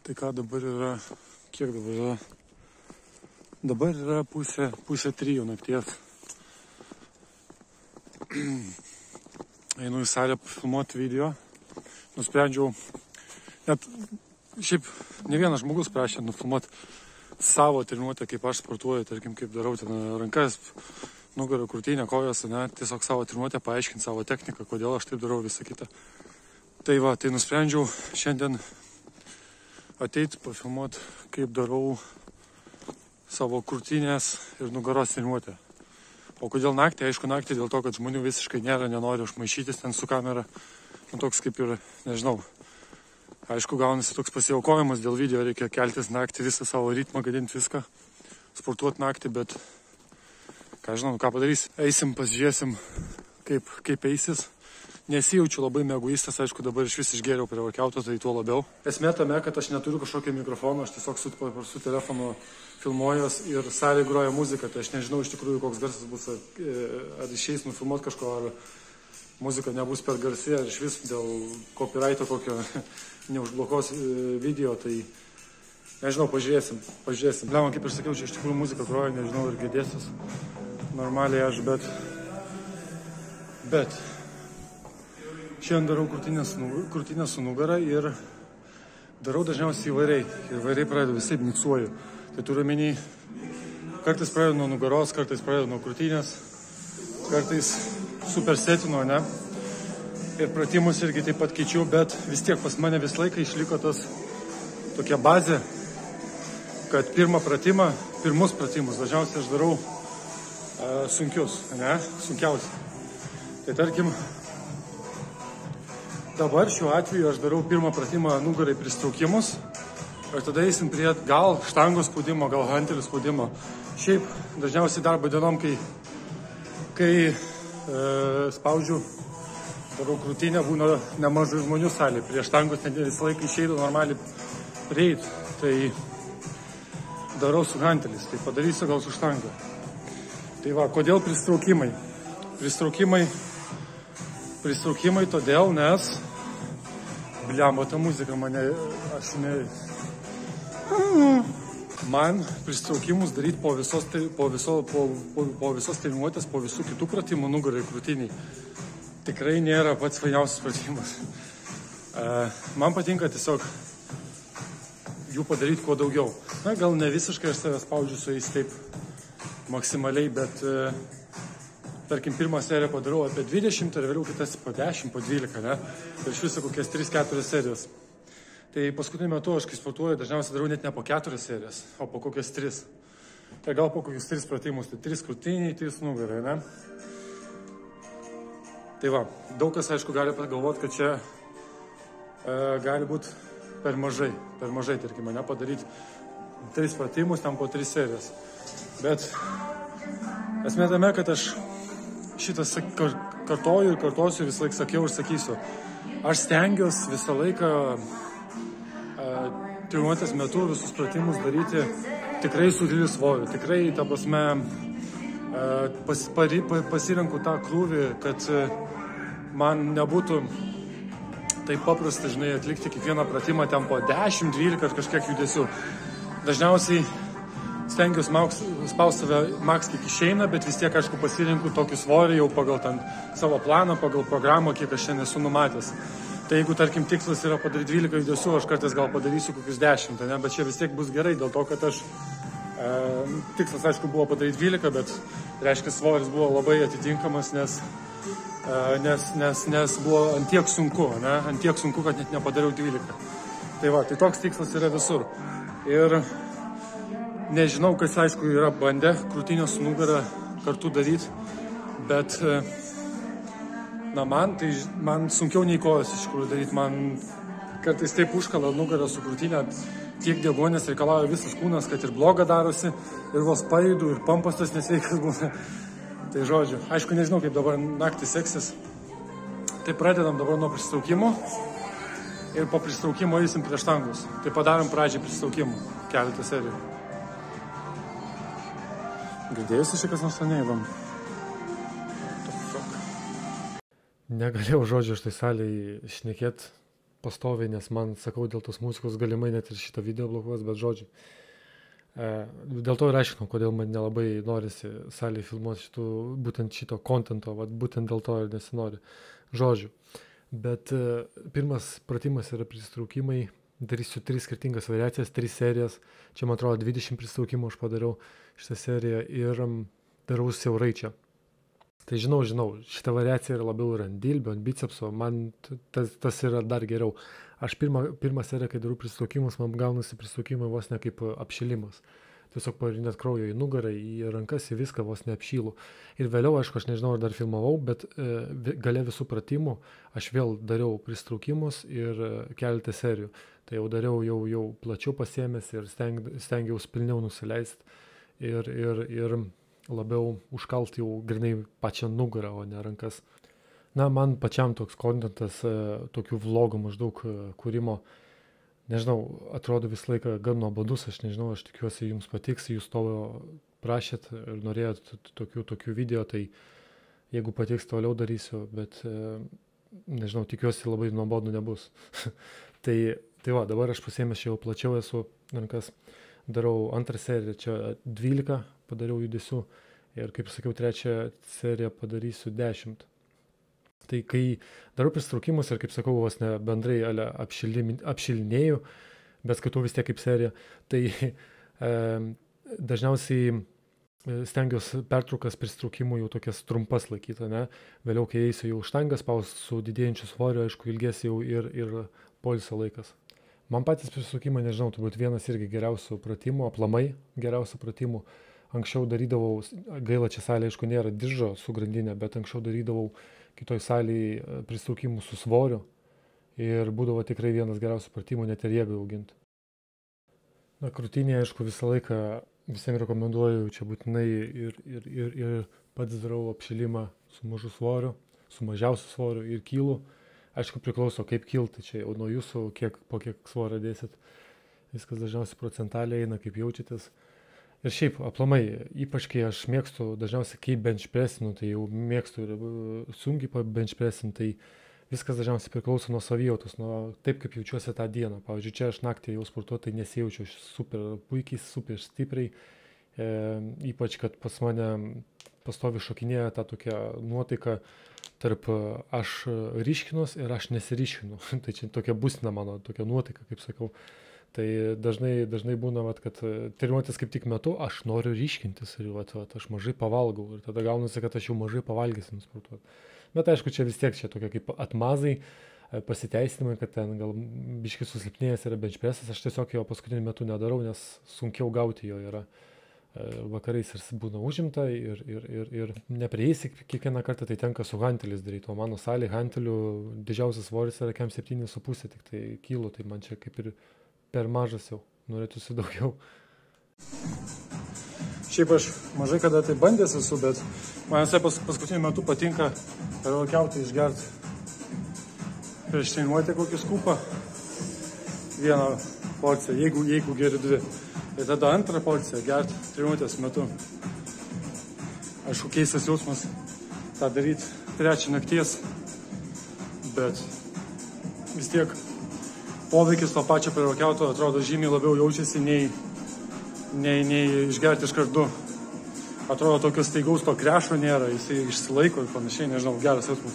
Tai ką dabar yra, kiek dabar yra? Dabar yra pusė 3 nakties. Einu į salę filmuoti video. Nusprendžiau, net šiaip ne vienas žmogus prašė nufilmuoti savo treniruotę, kaip aš sportuoju, tarkim, kaip darau ten rankas, nugarą, krūtinę, kojas, ne, tiesiog savo treniruotę, paaiškinti savo techniką, kodėl aš taip darau, visą kitą. Tai va, tai nusprendžiau šiandien ateiti pafilmuoti, kaip darau savo krūtinės ir nugaros treniruotę. O kodėl naktį? Aišku, naktį dėl to, kad žmonių visiškai nėra, nenori užmaišytis ten su kamera. Nu, toks kaip ir, nežinau, aišku, gaunasi toks pasiaukojimas dėl video, reikia keltis naktį, visą savo ritmą, gadinti viską, sportuoti naktį, bet, ką žinau, ką padarys. Eisim, pasižiūrėsim, kaip eisis. Nesijaučiu labai mėguistas, aišku, dabar iš vis išgėriau prie workouto, tai tuo labiau. Esmė tame, kad aš neturiu kažkokio mikrofono, aš tiesiog su telefonu filmuojuos ir salėje groja muzika, tai aš nežinau iš tikrųjų, koks garsas bus, ar išeis nufilmuoti kažko, ar muzika nebus per garsi, ar iš vis dėl copyrighto kokio neužblokos video, tai nežinau, pažiūrėsim. Lemon, kaip ir sakiau, čia iš tikrųjų muzika groja, nežinau, ir girdėsis normaliai aš, bet šiandien darau krūtinę su nugara ir darau dažniausiai įvairiai pradedu, visaip miksuoju. Tai turiu omeny, kartais pradedu nuo nugaros, kartais pradedu nuo krūtinės, kartais supersetinu, ne? Ir pratimus irgi taip pat keičiu, bet vis tiek pas mane vis laiką išliko tas tokia bazė, kad pirmus pratimus dažniausiai aš darau sunkius, ne? Sunkiausiai. Tai tarkim, dabar šiuo atveju aš darau pirmą pratimą nugarai pristraukimus ir tada eisim prie gal štangos spaudimo, gal hantelio spaudimo. Šiaip dažniausiai darbo dienom, kai spaudžiu, darau krūtinę, būna nemažai žmonių salėje. Prie štangos ten visą laiką išeidu normaliai prieit, tai darau su hantelis, tai padarysiu gal su štanga. Tai va, kodėl pristraukimai? Pristraukimai todėl, nes bliamba ta muzika man pristraukimus daryti po visos treniruotės, po visų kitų pratimų nugarai krūtiniai tikrai nėra pats fainiausias pratimas. Man patinka tiesiog jų padaryti kuo daugiau. Na, gal ne visiškai aš save spaudžiu su jais taip maksimaliai, bet tarkim, pirmą seriją padarau apie 20 ir vėliau kitas po 10, po 12, ne? Ir iš viso kokias 3-4 serijas. Tai paskutiniu metu aš, kai sportuoju, dažniausiai darau net ne po 4 serijas, o po kokias 3. Tai gal po kokius 3 pratimus, tai 3 krūtiniai, 3 nugarai, ne? Tai va, daug kas, aišku, gali pagalvoti, kad čia gali būti per mažai, tarkim, ne, padaryti 3 pratimus, tam po 3 serijas. Bet esmė tame, kad aš šitas kartoju ir kartosiu, visą laiką sakiau ir sakysiu. Aš stengiuosi visą laiką treniruotės metu visus pratimus daryti tikrai su dideliu svoriu. Tikrai, ta prasme, pasirenku tą krūvį, kad man nebūtų taip paprasta, žinai, atlikti kiekvieną pratimą ten po 10, 12 ar kažkiek judesių. Dažniausiai stengiuosi spausti save maks kiek išeina, bet vis tiek, aišku, pasirinku tokį svorį jau pagal ten savo planą, pagal programą, kiek aš šiandien esu numatęs. Tai jeigu, tarkim, tikslas yra padaryti 12 judesių, aš kartais gal padarysiu kokius 10, ne? Bet čia vis tiek bus gerai, dėl to, kad aš tikslas, aišku, buvo padaryti 12, bet reiškia, svoris buvo labai atitinkamas, nes buvo antiek sunku, ne? Antiek sunku, kad net nepadariau 12. Tai va, tai toks tikslas yra visur. Ir nežinau, kas, aišku, yra bandę krūtinę su nugara kartu daryti, bet na, man sunkiau nei kojas iš tikrųjų daryti. Man kartais taip užkala nugarą su krūtinė, tiek deguonies reikalauja visas kūnas, kad ir bloga darosi, ir vos pajudu, ir pampas tas nesveikas būna. Tai žodžiu, aišku, nežinau, kaip dabar naktį seksis. Tai pradedam dabar nuo pristraukimo ir po pristraukimo eisim prie štangos. Tai padarom pradžią pristraukimų, keletą serijų. Girdėjusi šikas nors neįdom. Negalėjau žodžiu štai salėje šnekėti pastoviai, nes man, sakau, dėl tos muzikos galimai net ir šitą video blokuos, bet žodžiu. Dėl to ir aiškinau, kodėl man nelabai norisi salėje filmuoti būtent šito kontento, būtent dėl to ir nesinori žodžių. Bet pirmas pratimas yra pristraukimai, darysiu 3 skirtingas variacijas, 3 serijas, čia man atrodo 20 pristraukimų aš padariau šitą seriją ir darau siaurai čia. Tai žinau, šita variacija yra labiau ir ant dilbio, ant bicepso, man tas yra dar geriau. Aš pirmą seriją, kai darau pristraukimus, man gaunasi pristraukimai vos ne kaip apšilimas. Tiesiog parinėt kraujo į nugarą, į rankas, į viską vos neapšylu. Ir vėliau, aišku, aš nežinau, ar dar filmavau, bet gale visų pratimų aš vėl dariau pristraukimus ir keletą serijų. Tai jau dariau jau plačiau pasiėmęs ir stengiausi pilniau nusileisti ir labiau užkalti jau grinai pačią nugarą, o ne rankas. Na, man pačiam toks kontentas, tokių vlogų maždaug kūrimo, nežinau, atrodo visą laiką gan nuobodus, aš nežinau, aš tikiuosi jums patiks, jūs to prašėt ir norėjot tokių video, tai jeigu patiks toliau darysiu, bet nežinau, tikiuosi labai nuobodu nebus. tai va, dabar aš pasiėmęs jau plačiau esu rankas, darau antrą seriją, čia 12 padariau judesių ir kaip sakiau, trečią seriją padarysiu 10. Tai kai darau pristraukimus ir kaip sakau, vos ne bendrai apšilinėjau, bet skaitau vis tiek kaip seriją, tai dažniausiai stengiuosi pertraukas pristraukimų jau tokias trumpas laikyti, ne? Vėliau, kai eisiu jau štangas, su didėjančiu svoriu, aišku, ilgės jau ir poilsio laikas. Man patys pristraukimai, nežinau, turbūt vienas irgi geriausių pratimų, aplamai geriausių pratimų. Anksčiau darydavau, gaila čia salė, aišku, nėra diržo su grandinė, bet anksčiau darydavau kitoj salėje pristraukimų su svoriu ir būdavo tikrai vienas geriausių pratimų net ir jėgai auginti. Na, krūtinėje, aišku, visą laiką visiems rekomenduoju čia būtinai ir pats darau apšilimą su mažu svoriu, su mažiausiu svoriu ir kylu. Aišku, priklauso kaip kilti, čia jau nuo jūsų, po kiek svorio dėsit. Viskas dažniausiai procentaliai eina, kaip jaučiatės. Ir šiaip, aplamai, ypač kai aš mėgstu dažniausiai kaip benchpressinu, tai jau mėgstu ir sunkiai benchpressinu, tai viskas dažniausiai priklauso nuo savijautos, nuo taip, kaip jaučiuosi tą dieną. Pavyzdžiui, čia aš naktį jau sportuoju, tai nesijaučiu super puikiai, super stipriai, ypač, kad pas mane pastovi šokinėja ta tokia nuotaika tarp aš ryškinuos ir aš nesiriškinu. Tai čia tokia būsina mano, tokia nuotaika, kaip sakau. Tai dažnai būna, kad treniruotės kaip tik metu aš noriu ryškintis ir aš mažai pavalgau ir tada gaunasi, kad aš jau mažai pavalgysiu sportuoti. Bet aišku, čia vis tiek čia tokia kaip atmazai, pasiteisinimai, kad ten gal biškis susilpnėjęs yra benchpressas, aš tiesiog jo paskutiniu metu nedarau, nes sunkiau gauti jo yra. Vakarais ir būna užimta ir neprieisi kiekvieną kartą, tai tenka su hantelis daryti, o mano salėje hantelių didžiausias svoris yra 7,5, tik tai kilo, tai man čia kaip ir per mažas jau, norėtųsi daugiau. Šiaip aš mažai kada tai bandęs esu, bet man visai paskutiniu metu patinka pervalkiauti išgerti prieš treniruotę kokį skupą, vieną porciją, jeigu geri 2. Ir tada antrą porciją gerti treniruotės metu. Aišku, keistas jausmas tą daryti 3 nakties, bet vis tiek poveikis to pačio pervalkiauto atrodo žymiai labiau jaučiasi nei išgerti iš kartu. Atrodo, tokio staigaus to krešo nėra, jisai išsilaiko ir panašiai, nežinau, geras jausmas.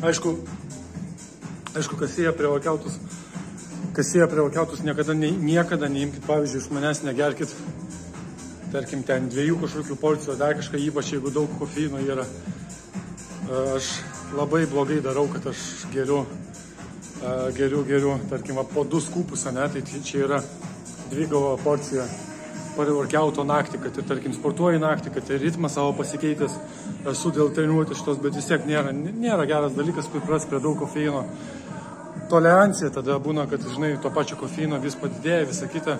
Aišku, kas sieja pervalkiautus, niekada neimkit, pavyzdžiui, iš manęs negerkit, tarkim, ten 2 kažkokių porcijų, dar kažką, ypač jeigu daug kofeino yra. Aš labai blogai darau, kad aš geriu, tarkim, po 2 skupus, ne, tai čia yra 2 porcija pervalkiauto naktį, kad ir, tarkim, sportuoji naktį, kad ir ritmą savo pasikeitęs esu dėl treniruotės šitos, bet vis tiek nėra geras dalykas pripras prie daug kofeino. Tolerancija tada būna, kad, žinai, to pačio kofeino vis padidėja, visa kita.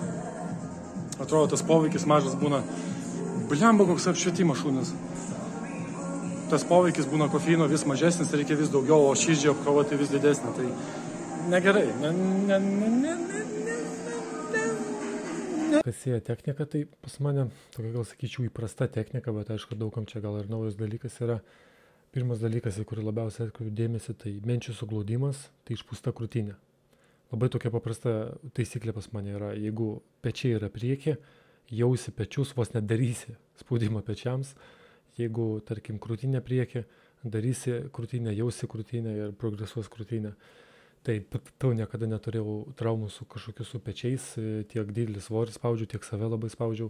Atrodo, tas poveikis mažas būna. Bliamba, koks apšvietimas šūnis. Tas poveikis būna kofeino vis mažesnis, reikia vis daugiau, o širdžio apkrova tai vis didesnė. Tai negerai. Kas sieja technika, tai pas mane tokia, gal sakyčiau, įprasta technika, bet aišku, daugam čia gal ir naujas dalykas yra. Pirmas dalykas, į kurį labiausiai atkreipiu dėmesį, tai menčių suglaudimas, tai išpūsta krūtinė. Labai tokia paprasta taisyklė pas mane yra, jeigu pečiai yra priekį, jausi pečius, vos nedarysi spaudimą pečiams, jeigu, tarkim, krūtinė priekį, darysi krūtinę, jausi krūtinę ir progresuos krūtinę. Tai niekada neturėjau traumų su kažkokiu su pečiais, tiek didelį svorį spaudžiu, tiek save labai spaudžiau.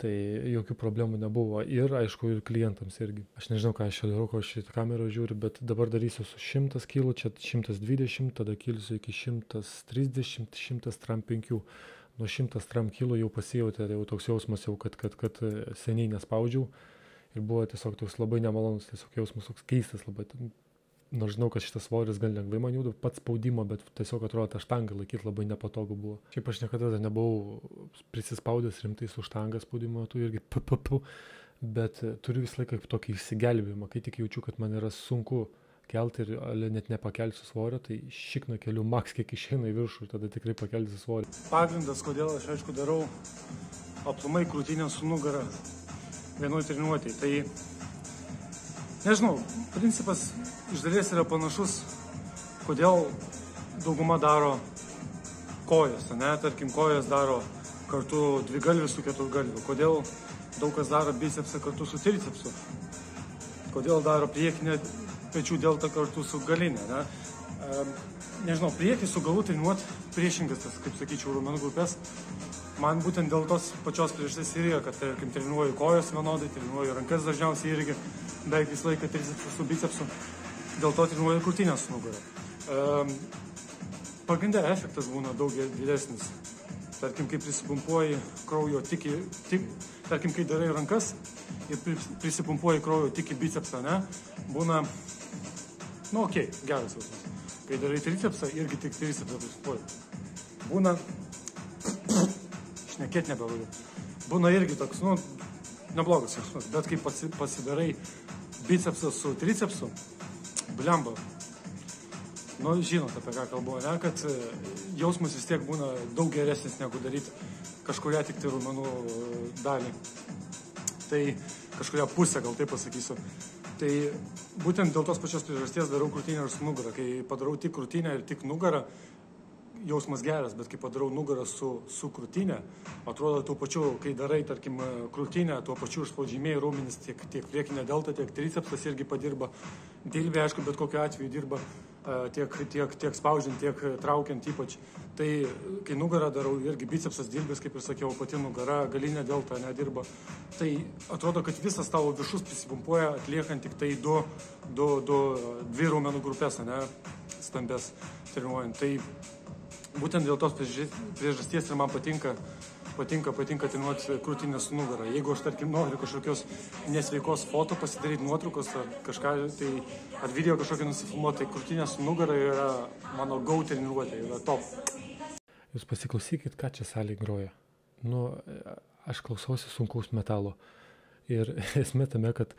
Tai jokių problemų nebuvo. Ir, aišku, ir klientams irgi. Aš nežinau, ką aš čia darau, ko aš šitą kamerą žiūriu, bet dabar darysiu su 100 kg, čia 120, tada kilsiu iki 130, 105. Nuo 100 kg jau pasijautė, jau toks jausmas, jau, kad seniai nespaudžiau. Ir buvo tiesiog toks labai nemalonus, tiesiog jausmas toks keistas labai. Nors žinau, kad šitas svoris gan lengvai man juda, pats spaudimo, bet tiesiog atrodo, tą štangą laikyti labai nepatogu buvo. Šiaip aš niekada nebuvau prisispaudęs rimtai su štangą spaudimo, tu irgi bet turiu visą laiką tokį išsigelbėjimą, kai tik jaučiu, kad man yra sunku kelti ir net nepakelsiu svorio, tai šikną keliu maks, kiek išeina į viršų ir tada tikrai pakelsiu svorį. Pagrindas, kodėl aš aišku darau aplamai krūtinę su nugara vienoj treniruotėj, tai nežinau, principas iš dalies yra panašus, kodėl dauguma daro kojas, ne? Tarkim, kojas daro kartu dvigalvį su keturgalviu, kodėl daug kas daro bicepsą kartu su tricepsu, kodėl daro priekinę pečių deltą kartu su galinė, ne? Nežinau, priekį su galu treniruot priešingas tas, kaip sakyčiau, raumenų grupės. Man būtent dėl tos pačios priežasties ir yra, kad, tarkim, treniruoju kojas vienodai, treniruoju rankas dažniausiai irgi, beveik visą laiką tricepsų su bicepsu, dėl to treniruoju krūtinę su nugara. Pagrinde efektas būna daug didesnis. Tarkim, kai prisipumpuoji kraujo tarkim, kai darai rankas ir prisipumpuoji kraujo tik į bicepsą, ne, būna, geras jausmas. Kai darai tricepsą, irgi tik tricepsą prisipumpuoji. Būna, šnekėt nebevaliu. Būna irgi toks, neblogas jausmas, bet kai pasidarai bicepsą su tricepsu, blemba, žinot apie ką kalbu, ne, kad jausmas vis tiek būna daug geresnis negu daryti kažkuria tik tai raumenų dalį. Tai kažkuria pusė, gal taip pasakysiu. Tai būtent dėl tos pačios priežasties darau krūtinę ir su nugara. Kai padarau tik krūtinę ir tik nugarą, jausmas geras, bet kai padarau nugarą su krūtinė, atrodo tuo pačiu, kai darai, tarkim, krūtinę, tuo pačiu užspaudžiamieji raumenys, tiek priekinė delta, tiek tricepsas irgi padirba. Dilbė, aišku, bet kokiu atveju dirba tiek spaudžiant, tiek traukiant ypač. Tai kai nugarą darau, irgi bicepsas dilbės, kaip ir sakiau, pati nugara, galinė delta nedirba. Tai atrodo, kad visas tavo viršus prisipumpuoja, atliekant tik tai dvi raumenų grupės, ne, stambės treniruojant. Tai būtent dėl tos priežasties ir man patinka treniruoti krūtinę su nugara. Jeigu aš, tarkim, noriu kažkokios nesveikos foto pasidaryti nuotraukos ar kažką, tai ar video kažkokį nusifilmuoti, tai krūtinė su nugara yra mano go treniruotė, yra top. Jūs pasiklausykit, ką čia salėje groja. Aš klausausi sunkaus metalo. Ir esmė tame, kad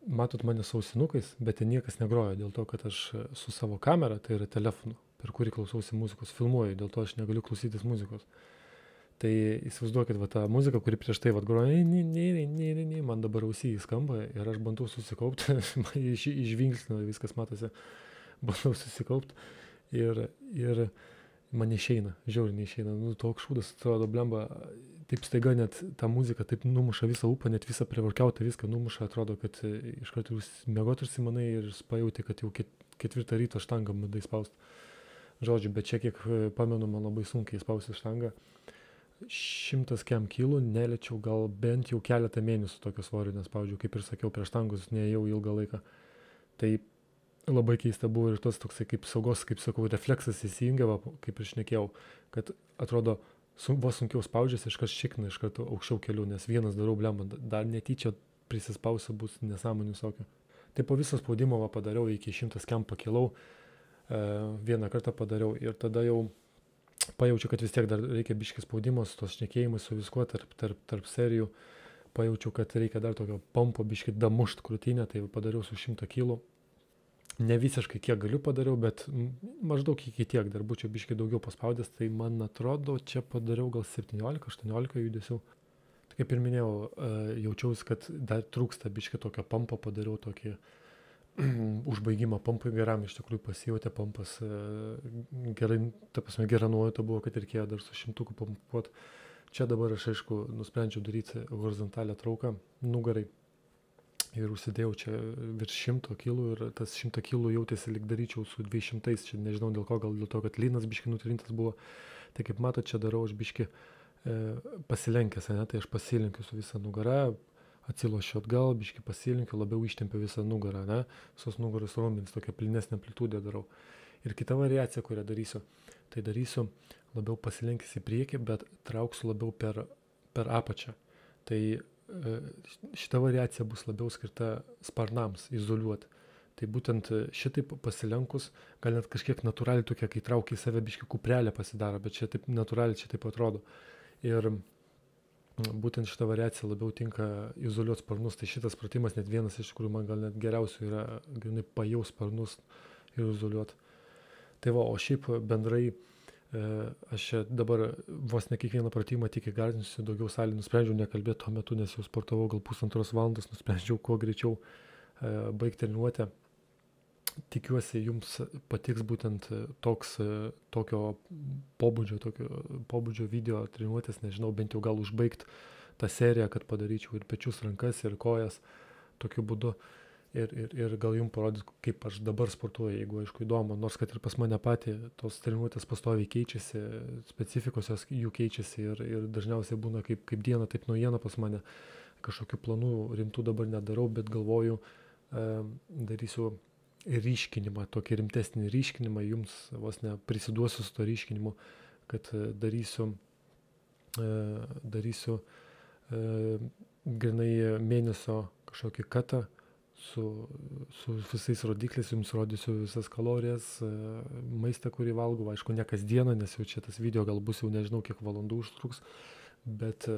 matot mane su ausinukais, bet ten niekas negroja, dėl to, kad aš su savo kamera, tai yra telefonu, per kurį klausausi muzikos, filmuoju, dėl to aš negaliu klausytis muzikos. Tai įsivaizduokit, tą muziką, kuri prieš tai groja, man dabar ausyje skamba ir aš bandau susikaupti, išvinksnio, viskas matosi, bandau susikaupti ir man neišeina, žiauriai neišeina. Toks šūdas, atrodo, blemba, taip staiga net ta muzika taip numuša visą ūpą, net visą prevarkiautą viską numuša, atrodo, kad iš karto jūs miegot užsimanai ir pajauti, kad jau 4 ryto štangą bandai spausti. Žodžiu, bet čia kiek pamenu, man labai sunkiai spausti štangą. 100 kilų neliečiau gal bent jau keletą mėnesių tokio svorio nespaudžiau, kaip ir sakiau, prieš štangus neėjau ilgą laiką. Tai labai keista buvo ir tas toksai kaip saugos, kaip sakau, refleksas įsijungia, kaip ir šnekėjau, kad atrodo, vos sunkiau spaudžiasi, iškart šikna, iškart aukščiau keliu, nes vienas darau blemą, dar netyčia prisispausiu bus nesąmonių visokio. Tai po viso spaudimo padariau, iki 100 kem pakilau, vieną kartą padariau ir tada jau pajaučiu, kad vis tiek dar reikia biškis spaudimos, tos šnekėjimus su viskuo tarp serijų, pajaučiu, kad reikia dar tokio pompo biškį damušt krūtinę, tai padariau su 100 kilų. Ne visiškai kiek galiu padariau, bet maždaug iki tiek, dar būčiau biškį daugiau paspaudęs, tai man atrodo, čia padariau gal 17-18 judesių. Kaip ir minėjau, jaučiausi, kad dar trūksta biškį tokio pampo, padariau tokį užbaigimą pampui geram, iš tikrųjų pasijautė pampas gerai, ta prasme, gera nuojauta buvo, kad reikėjo dar su 100 pampuot. Čia dabar aš, aišku, nusprendžiau daryti horizontalią trauką nugarai ir užsidėjau čia virš 100 kilų ir tas 100 kilų jautėsi, lyg daryčiau su 200, čia nežinau dėl ko, gal dėl to, kad lynas biškį nutrintas buvo. Tai kaip matot, čia darau aš biškį pasilenkęs, ne? Tai aš pasilenkiu su visą nugarą, atsilošiu atgal, biškį pasilenkiu, labiau ištempiu visą nugarą, ne? Visos nugaros raumenys, tokia plinesnė amplitudė darau. Ir kita variacija, kurią darysiu, tai darysiu labiau pasilenkęs į priekį, bet trauksiu labiau per apačią. Tai šita variacija bus labiau skirta sparnams izoliuoti. Tai būtent šitaip pasilenkus, gal net kažkiek natūraliai tokia, kai traukia į save biškį kuprelę pasidaro, bet čia taip natūraliai čia taip atrodo. Ir būtent šita variacija labiau tinka izoliuoti sparnus. Tai šitas pratimas net vienas iš tikrųjų man gal net geriausių yra grinai pajaus sparnus ir izoliuoti. Tai va, o šiaip bendrai aš dabar vos ne kiekvieną pratimą tik įgardinsiu, daugiau salį nusprendžiau nekalbėti tuo metu, nes jau sportavau gal 1,5 valandos, nusprendžiau kuo greičiau baigti treniruotę. Tikiuosi jums patiks būtent tokio pobūdžio video treniruotės, nežinau, bent jau gal užbaigti tą seriją, kad padaryčiau ir pečius, rankas, ir kojas tokiu būdu. Ir gal jums parodyt, kaip aš dabar sportuoju, jeigu aišku įdomu, nors kad ir pas mane patį tos treniruotės pastoviai keičiasi, specifikos jų keičiasi ir dažniausiai būna kaip diena, taip naujiena pas mane. Kažkokių planų rimtų dabar nedarau, bet galvoju, darysiu ryškinimą, tokį rimtesnį ryškinimą, jums vos ne prisiduosiu su to ryškinimu, kad darysiu grinai mėnesio kažkokį katą su visais rodikliais, jums rodysiu visas kalorijas, maistą, kurį valgau, aišku, ne kasdieną, nes jau čia tas video gal bus jau nežinau, kiek valandų užtruks, bet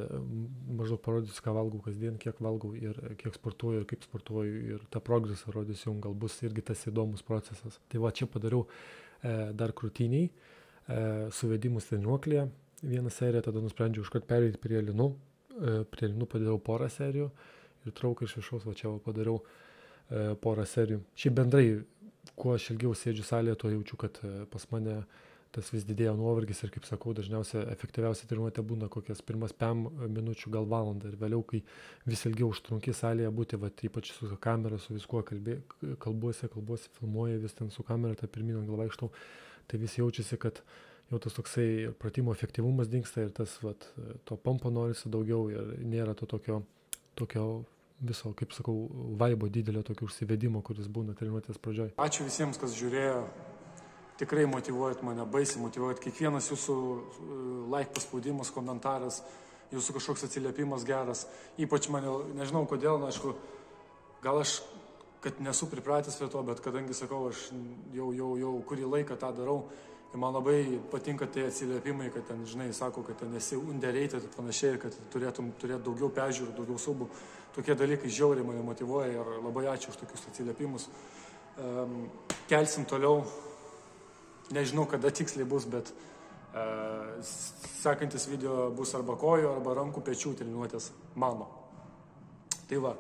maždaug parodysiu, ką valgau kasdien, kiek valgau ir kiek sportuoju ir kaip sportuoju ir tą progresą rodysiu, jums gal bus irgi tas įdomus procesas. Tai va, čia padariau dar krūtiniai, suvedimus treniruoklėje vieną seriją, tada nusprendžiau iškart pereiti prie linų. Prie linų padariau porą serijų ir trauką iš viršaus, va čia padariau porą serijų. Šiaip bendrai, kuo aš ilgiau sėdžiu salėje, to jaučiu, kad pas mane tas vis didėja nuovargis ir, kaip sakau, dažniausiai efektyviausia treniruotė būna kokias pirmas 5 minučių, gal valandą. Ir vėliau, kai vis ilgiau užtrunki salėje būti, va, ypač su kamera, su viskuo kalbuosi, filmuoju vis ten su kamera, tą pirmyn gal vaikštau, tai vis jaučiasi, kad jau tas toksai pratimo efektyvumas dingsta ir tas, va, to pampo norisi daugiau ir nėra to tokio viso, kaip sakau, vaibo didelio, tokio užsivedimo, kuris būna treniruotės pradžioj. Ačiū visiems, kas žiūrėjo. Tikrai motyvuojat mane, baisiai motyvuojat. Kiekvienas jūsų like paspaudimas, komentaras, jūsų kažkoks atsiliepimas geras. Ypač mane, nežinau kodėl, aišku, gal aš, kad nesu pripratęs prie to, bet kadangi, sakau, aš jau kurį laiką tą darau, ir man labai patinka tai atsiliepimai, kad ten, žinai, sako, kad ten esi underrated ir panašiai, kad turėtum turėti daugiau peržiūrų, daugiau subų. Tokie dalykai žiauriai mane motyvuoja ir labai ačiū už tokius atsiliepimus. Kelsim toliau. Nežinau, kada tiksliai bus, bet sekantis video bus arba kojų, arba rankų pečių treniruotės mano. Tai va.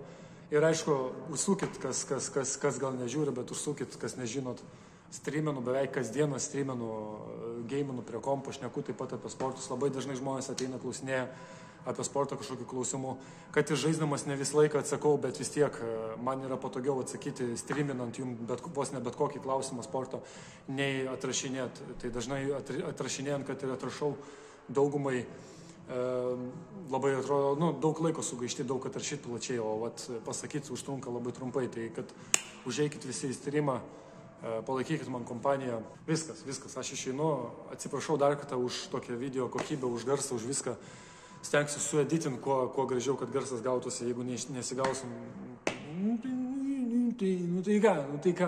Ir aišku, užsukit, kas gal nežiūri, bet užsukit, kas nežinot. Streaminu, beveik kasdieną streaminu, gaminu prie kompo, šneku taip pat apie sportus. Labai dažnai žmonės ateina klausinėja apie sportą kažkokių klausimų. Kad ir žaisdamas ne visą laiką atsakau, bet vis tiek man yra patogiau atsakyti streaminant jums vos ne bet kokį klausimą sporto, nei atrašinėt. Tai dažnai atrašinėjant, kad ir atrašau daugumai, labai atrodo, daug laiko sugaišti, daug atrašyti plačiai, o pasakyti užtrunka labai trumpai. Tai kad užeikit visi į streamą, palaikykit man kompaniją. Viskas. Aš išeinu, atsiprašau dar kartą už tokią video kokybę, už garsą, už viską. Stengsiu sueditinti kuo gražiau, kad garsas gautųsi, jeigu nesigausim. Tai ką?